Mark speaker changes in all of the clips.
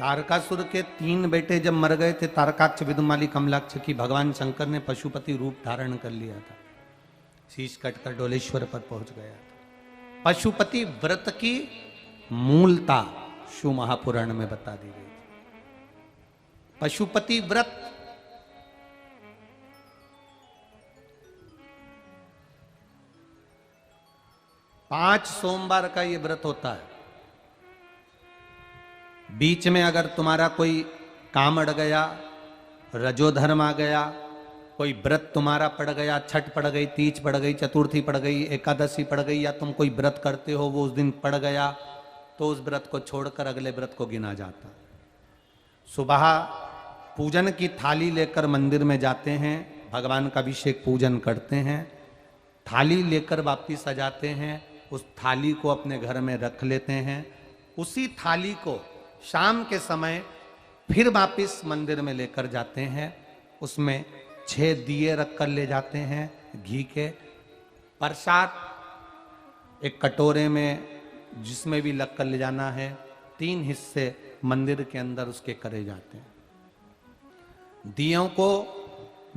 Speaker 1: तारकासुर के 3 बेटे जब मर गए थे, तारकाक्ष, विदुमाली, कमलाक्ष की, भगवान शंकर ने पशुपति रूप धारण कर लिया था। शीश कटकर डोलेश्वर पर पहुंच गया था। पशुपति व्रत की मूलता शिव महापुराण में बता दी गई थी। पशुपति व्रत पांच सोमवार का ये व्रत होता है। बीच में अगर तुम्हारा कोई काम अड़ गया, रजोधर्म आ गया, कोई व्रत तुम्हारा पड़ गया, छठ पड़ गई, तीज पड़ गई, चतुर्थी पड़ गई, एकादशी पड़ गई, या तुम कोई व्रत करते हो वो उस दिन पड़ गया, तो उस व्रत को छोड़कर अगले व्रत को गिना जाता। सुबह पूजन की थाली लेकर मंदिर में जाते हैं, भगवान का अभिषेक पूजन करते हैं, थाली लेकर वापिस आ जाते हैं, उस थाली को अपने घर में रख लेते हैं। उसी थाली को शाम के समय फिर वापिस मंदिर में लेकर जाते हैं, उसमें 6 दिए रख कर ले जाते हैं घी के। प्रसाद एक कटोरे में जिसमें भी लग कर ले जाना है, 3 हिस्से मंदिर के अंदर उसके करे जाते हैं। दियों को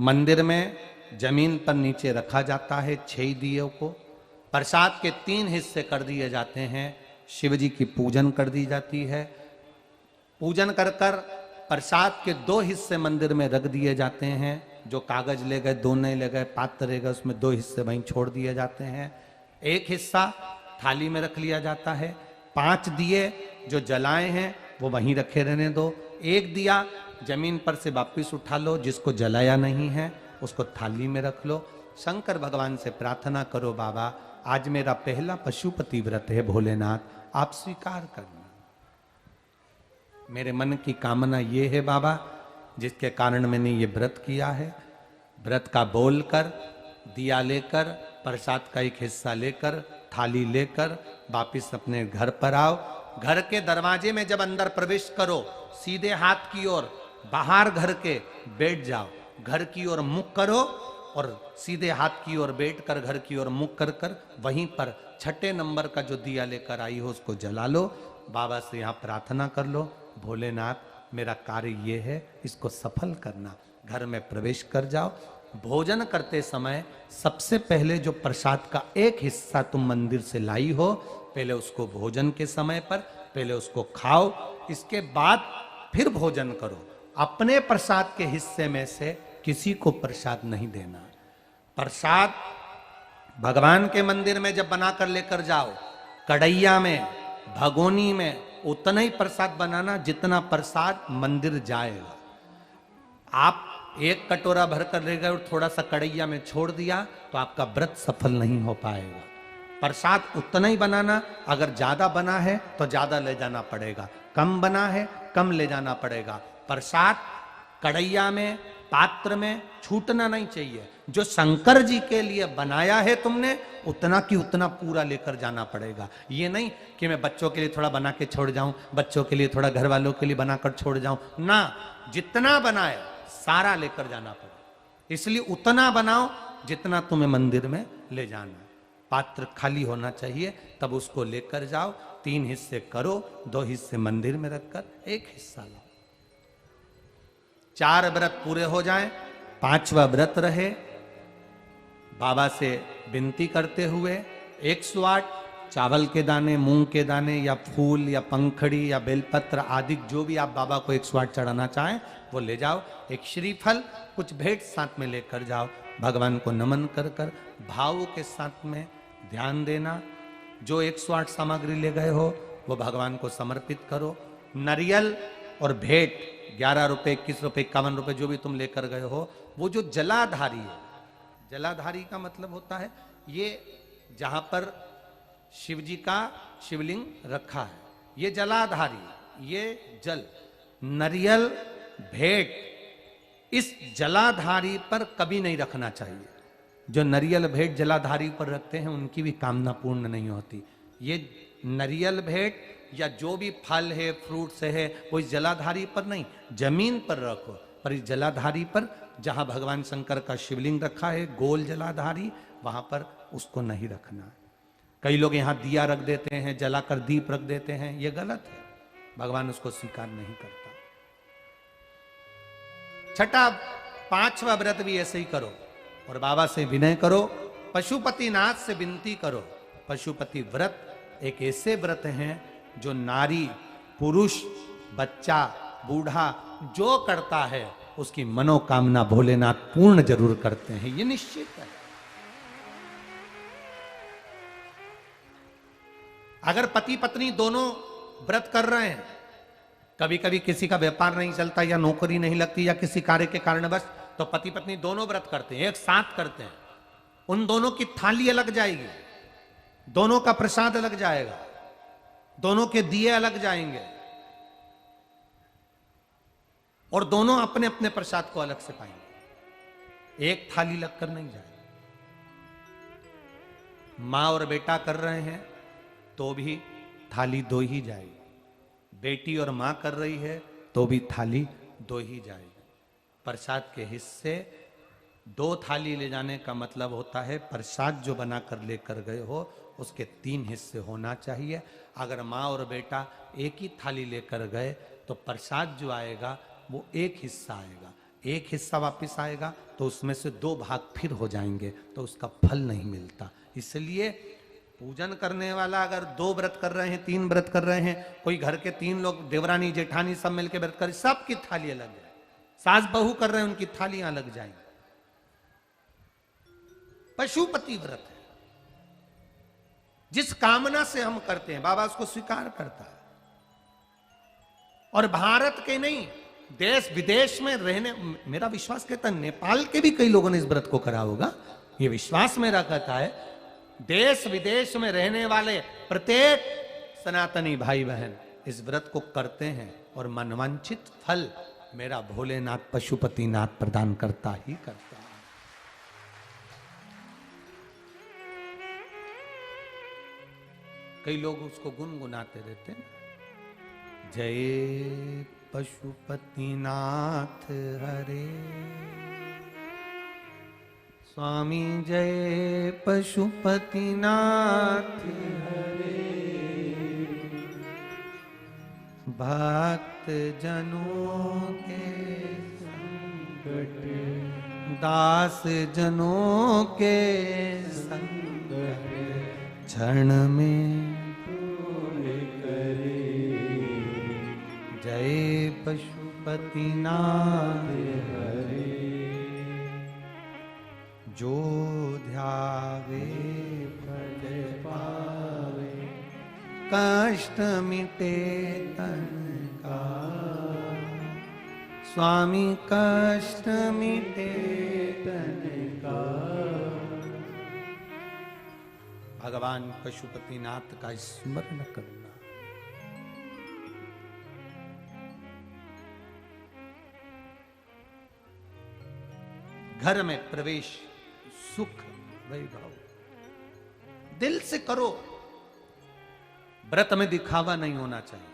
Speaker 1: मंदिर में जमीन पर नीचे रखा जाता है, 6 दियों को। प्रसाद के 3 हिस्से कर दिए जाते हैं, शिव जी की पूजन कर दी जाती है। पूजन कर कर प्रसाद के 2 हिस्से मंदिर में रख दिए जाते हैं, जो कागज ले गए, दोने ले गए, पात्र ले गए, उसमें 2 हिस्से वहीं छोड़ दिए जाते हैं। 1 हिस्सा थाली में रख लिया जाता है। 5 दिए जो जलाए हैं वो वहीं रखे रहने दो। 1 दिया जमीन पर से वापिस उठा लो, जिसको जलाया नहीं है उसको थाली में रख लो। शंकर भगवान से प्रार्थना करो, बाबा आज मेरा पहला पशुपति व्रत है, भोलेनाथ आप स्वीकार करना। मेरे मन की कामना ये है बाबा, जिसके कारण मैंने ये व्रत किया है। व्रत का बोलकर, दिया लेकर, प्रसाद का 1 हिस्सा लेकर, थाली लेकर वापिस अपने घर पर आओ। घर के दरवाजे में जब अंदर प्रवेश करो, सीधे हाथ की ओर बाहर घर के बैठ जाओ, घर की ओर मुख करो और सीधे हाथ की ओर बैठकर घर की ओर मुख कर कर वहीं पर 6ठे नंबर का जो दिया लेकर आई हो उसको जला लो। बाबा से यहाँ प्रार्थना कर लो, भोलेनाथ मेरा कार्य ये है, इसको सफल करना। घर में प्रवेश कर जाओ। भोजन करते समय सबसे पहले जो प्रसाद का 1 हिस्सा तुम मंदिर से लाई हो, पहले उसको भोजन के समय पर पहले उसको खाओ, इसके बाद फिर भोजन करो। अपने प्रसाद के हिस्से में से किसी को प्रसाद नहीं देना। प्रसाद भगवान के मंदिर में जब बनाकर लेकर जाओ, कढ़ैया में, भगोनी में उतना ही प्रसाद बनाना जितना प्रसाद मंदिर जाएगा। आप 1 कटोरा भरकर ले गए और थोड़ा सा कढ़ैया में छोड़ दिया तो आपका व्रत सफल नहीं हो पाएगा। प्रसाद उतना ही बनाना, अगर ज्यादा बना है तो ज्यादा ले जाना पड़ेगा, कम बना है कम ले जाना पड़ेगा। प्रसाद कढ़ैया में, पात्र में छूटना नहीं चाहिए। जो शंकर जी के लिए बनाया है तुमने, उतना की उतना पूरा लेकर जाना पड़ेगा। ये नहीं कि मैं बच्चों के लिए थोड़ा बना के छोड़ जाऊं, बच्चों के लिए थोड़ा घर वालों के लिए बनाकर छोड़ जाऊं ना, जितना बनाए सारा लेकर जाना पड़ेगा। इसलिए उतना बनाओ जितना तुम्हें मंदिर में ले जाना है। पात्र खाली होना चाहिए, तब उसको लेकर जाओ। 3 हिस्से करो, 2 हिस्से मंदिर में रखकर 1 हिस्सा लाओ। 4 व्रत पूरे हो जाएं, 5वां व्रत रहे। बाबा से विनती करते हुए 108 चावल के दाने, मूंग के दाने या फूल या पंखड़ी या बेलपत्र आदि जो भी आप बाबा को 108 चढ़ाना चाहें वो ले जाओ। एक श्रीफल, कुछ भेंट साथ में लेकर जाओ। भगवान को नमन कर कर भाव के साथ में ध्यान देना। जो 108 सामग्री ले गए हो वो भगवान को समर्पित करो। नरियल और भेंट 11 रुपए, 21 रुपए, 51 रुपए जो भी तुम लेकर गए हो, वो जो जलाधारी है, जलाधारी का मतलब होता है ये जहां पर शिव जी का शिवलिंग रखा है, ये जलाधारी, ये जल, नरियल, भेंट इस जलाधारी पर कभी नहीं रखना चाहिए। जो नरियल भेंट जलाधारी पर रखते हैं उनकी भी कामना पूर्ण नहीं होती। ये नरियल भेंट या जो भी फल है, फ्रूट्स है, वो इस जलाधारी पर नहीं, जमीन पर रखो। पर इस जलाधारी पर जहां भगवान शंकर का शिवलिंग रखा है, गोल जलाधारी, वहां पर उसको नहीं रखना। कई लोग यहाँ दिया रख देते हैं, जलाकर दीप रख देते हैं, ये गलत है। भगवान उसको स्वीकार नहीं करता। छठा, पांचवा व्रत भी ऐसे ही करो और बाबा से विनय करो, पशुपतिनाथ से विनती करो। पशुपति व्रत एक ऐसे व्रत हैं जो नारी, पुरुष, बच्चा, बूढ़ा जो करता है उसकी मनोकामना भोलेनाथ पूर्ण जरूर करते हैं, ये निश्चित है। अगर पति पत्नी दोनों व्रत कर रहे हैं, कभी कभी किसी का व्यापार नहीं चलता या नौकरी नहीं लगती या किसी कार्य के कारणवश, तो पति पत्नी दोनों व्रत करते हैं, एक साथ करते हैं, उन दोनों की थाली अलग जाएगी, दोनों का प्रसाद अलग जाएगा, दोनों के दिए अलग जाएंगे और दोनों अपने अपने प्रसाद को अलग से पाएंगे, एक थाली लगकर नहीं जाएगी। मां और बेटा कर रहे हैं तो भी थाली दो ही जाएगी, बेटी और मां कर रही है तो भी थाली दो ही जाएगी। प्रसाद के हिस्से दो थाली ले जाने का मतलब होता है प्रसाद जो बनाकर लेकर गए हो उसके 3 हिस्से होना चाहिए। अगर माँ और बेटा एक ही थाली लेकर गए तो प्रसाद जो आएगा वो एक हिस्सा आएगा, एक हिस्सा वापस आएगा तो उसमें से 2 भाग फिर हो जाएंगे, तो उसका फल नहीं मिलता। इसलिए पूजन करने वाला अगर 2 व्रत कर रहे हैं, 3 व्रत कर रहे हैं, कोई घर के 3 लोग देवरानी जेठानी सब मिलकर व्रत कर, सबकी थाली अलग जाए। सास बहू कर रहे हैं उनकी थालियां अलग जाएंगी। पशुपति व्रत है, जिस कामना से हम करते हैं बाबा उसको स्वीकार करता है। और भारत के नहीं, देश विदेश में रहने, मेरा विश्वास कहता है नेपाल के भी कई लोगों ने इस व्रत को करा होगा, ये विश्वास मेरा कहता है। देश विदेश में रहने वाले प्रत्येक सनातनी भाई बहन इस व्रत को करते हैं और मनवांछित फल मेरा भोलेनाथ पशुपतिनाथ प्रदान करता ही करता है। कई लोग उसको गुनगुनाते रहते हैं, जय पशुपतिनाथ हरे, स्वामी जय पशुपतिनाथ हरे, भक्त जनों के संकट, दास जनों के संकट क्षण में दूर करे, जय पशुपतिनाथ हरे, जो ध्यावे फल पावे, कष्ट मिटे तन का, स्वामी कष्ट मिटे तन का। भगवान पशुपतिनाथ का स्मरण करना। घर में प्रवेश, सुख वैभव दिल से करो, व्रत में दिखावा नहीं होना चाहिए।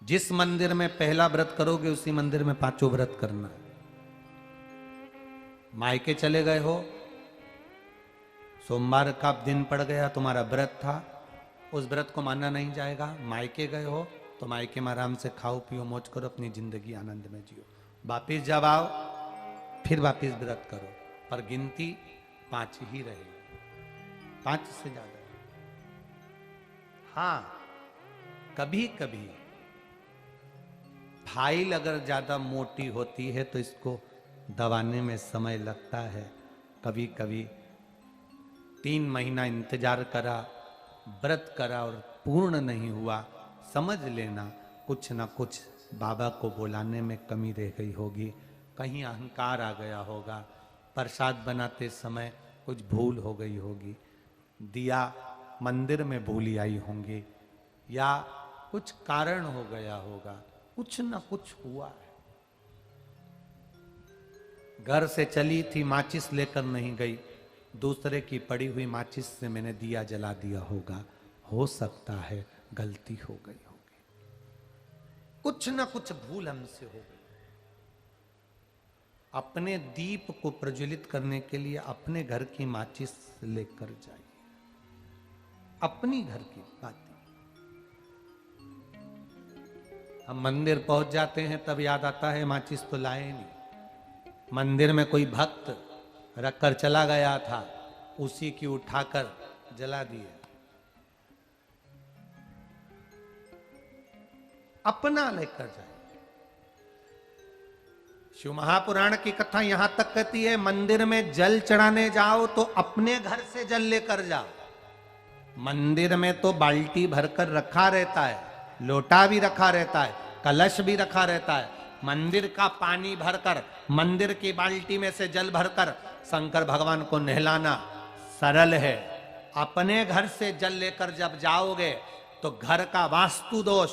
Speaker 1: जिस मंदिर में पहला व्रत करोगे उसी मंदिर में 5 व्रत करना है। मायके चले गए हो, सोमवार का दिन पड़ गया, तुम्हारा व्रत था, उस व्रत को मानना नहीं जाएगा। मायके गए हो तो मायके में आराम से खाओ पियो मौज करो, अपनी जिंदगी आनंद में जियो। वापिस जब आओ फिर वापिस व्रत करो, पर गिनती 5 ही रहेगी, 5 से ज्यादा। हाँ, कभी कभी फाइल अगर ज्यादा मोटी होती है तो इसको दबाने में समय लगता है। कभी कभी 3 महीना इंतजार करा, व्रत करा और पूर्ण नहीं हुआ, समझ लेना कुछ ना कुछ बाबा को बुलाने में कमी रह गई होगी, कहीं अहंकार आ गया होगा, प्रसाद बनाते समय कुछ भूल हो गई होगी, दिया मंदिर में भूली आई होंगी, या कुछ कारण हो गया होगा, कुछ ना कुछ हुआ है। घर से चली थी, माचिस लेकर नहीं गई, दूसरे की पड़ी हुई माचिस से मैंने दिया जला दिया होगा, हो सकता है गलती हो गई होगी, कुछ ना कुछ भूल हमसे हो गई। अपने दीप को प्रज्वलित करने के लिए अपने घर की माचिस लेकर जाइए, अपनी घर की बात। हम मंदिर पहुंच जाते हैं तब याद आता है माचिस तो लाए नहीं। मंदिर में कोई भक्त रखकर चला गया था, उसी की उठाकर जला दिया। अपना लेकर जाए। शिव महापुराण की कथा यहां तक कहती है, मंदिर में जल चढ़ाने जाओ तो अपने घर से जल लेकर जाओ। मंदिर में तो बाल्टी भरकर रखा रहता है, लोटा भी रखा रहता है, कलश भी रखा रहता है। मंदिर का पानी भरकर, मंदिर की बाल्टी में से जल भरकर शंकर भगवान को नहलाना सरल है। अपने घर से जल लेकर जब जाओगे तो घर का वास्तु दोष,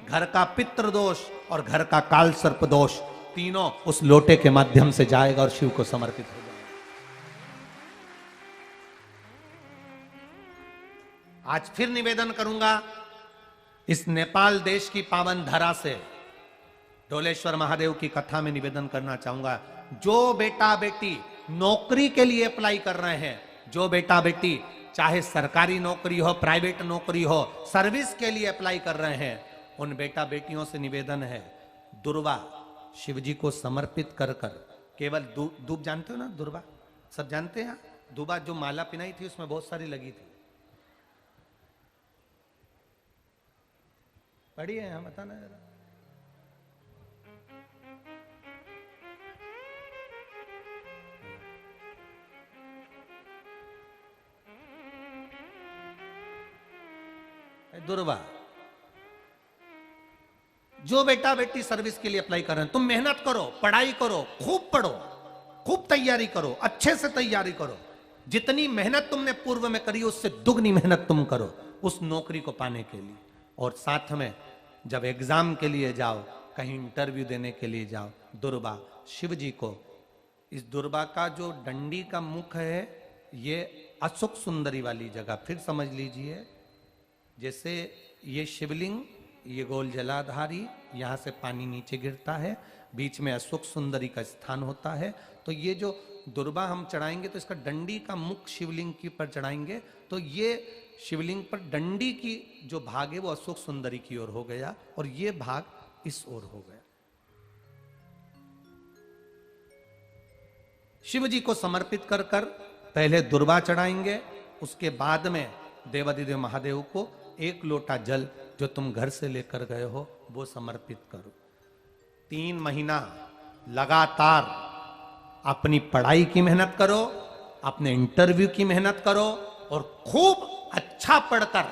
Speaker 1: घर का पितृ दोष और घर का काल सर्प दोष तीनों उस लोटे के माध्यम से जाएगा और शिव को समर्पित हो जाएगा। आज फिर निवेदन करूंगा, इस नेपाल देश की पावन धरा से डोलेश्वर महादेव की कथा में निवेदन करना चाहूंगा, जो बेटा बेटी नौकरी के लिए अप्लाई कर रहे हैं, जो बेटा बेटी चाहे सरकारी नौकरी हो, प्राइवेट नौकरी हो, सर्विस के लिए अप्लाई कर रहे हैं, उन बेटा बेटियों से निवेदन है, दुर्वा शिव जी को समर्पित कर कर केवल दूब जानते हो ना, दुर्वा सब जानते हैं। दुर्वा जो माला पिनाई थी उसमें बहुत सारी लगी थी, पढ़ी है यहाँ, बताना जरा। दुर्वा, जो बेटा बेटी सर्विस के लिए अप्लाई कर रहे हैं, तुम मेहनत करो, पढ़ाई करो, खूब पढ़ो, खूब तैयारी करो, अच्छे से तैयारी करो। जितनी मेहनत तुमने पूर्व में करी उससे दुगनी मेहनत तुम करो उस नौकरी को पाने के लिए। और साथ में जब एग्जाम के लिए जाओ, कहीं इंटरव्यू देने के लिए जाओ, दुर्वा शिव जी को, इस दुर्वा का जो डंडी का मुख है ये अशोक सुंदरी वाली जगह, फिर समझ लीजिए जैसे ये शिवलिंग, ये गोल जलाधारी, यहां से पानी नीचे गिरता है, बीच में अशोक सुंदरी का स्थान होता है। तो ये जो दुर्वा हम चढ़ाएंगे तो इसका डंडी का मुख शिवलिंग की पर चढ़ाएंगे तो ये शिवलिंग पर डंडी की जो भाग है वो अशोक सुंदरी की ओर हो गया और ये भाग इस ओर हो गया। शिव जी को समर्पित कर कर पहले दुर्वा चढ़ाएंगे, उसके बाद में देवाधिदेव महादेव को एक लोटा जल जो तुम घर से लेकर गए हो वो समर्पित करो। 3 महीना लगातार अपनी पढ़ाई की मेहनत करो, अपने इंटरव्यू की मेहनत करो और खूब अच्छा पढ़कर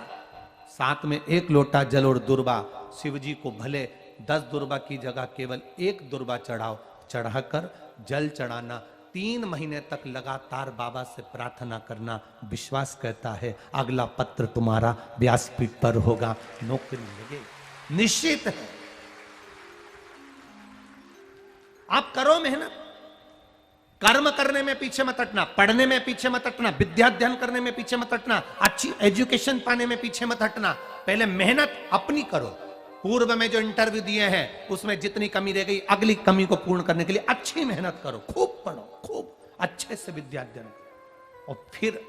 Speaker 1: साथ में एक लोटा जल और दुर्वा शिव जी को भले 10 दुर्वा की जगह केवल एक दुर्वा चढ़ाओ, चढ़ाकर जल चढ़ाना, 3 महीने तक लगातार बाबा से प्रार्थना करना। विश्वास कहता है अगला पत्र तुम्हारा व्यासपीठ पर होगा, नौकरी लगेगी, निश्चित है। आप करो मेहनत, कर्म करने में पीछे मत हटना, पढ़ने में पीछे मत हटना, विद्या अध्ययन करने में पीछे मत हटना, अच्छी एजुकेशन पाने में पीछे मत हटना। पहले मेहनत अपनी करो। पूर्व में जो इंटरव्यू दिए हैं उसमें जितनी कमी रह गई, अगली कमी को पूर्ण करने के लिए अच्छी मेहनत करो, खूब पढ़ो, खूब अच्छे से विद्या अध्ययन करो और फिर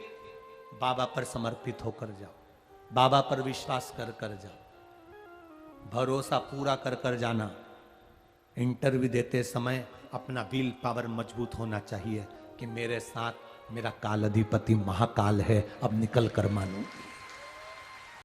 Speaker 1: बाबा पर समर्पित होकर जाओ, बाबा पर विश्वास कर कर जाओ, भरोसा पूरा कर कर जाना। इंटरव्यू देते समय अपना विल पावर मजबूत होना चाहिए कि मेरे साथ मेरा काल अधिपति महाकाल है, अब निकल कर मानो।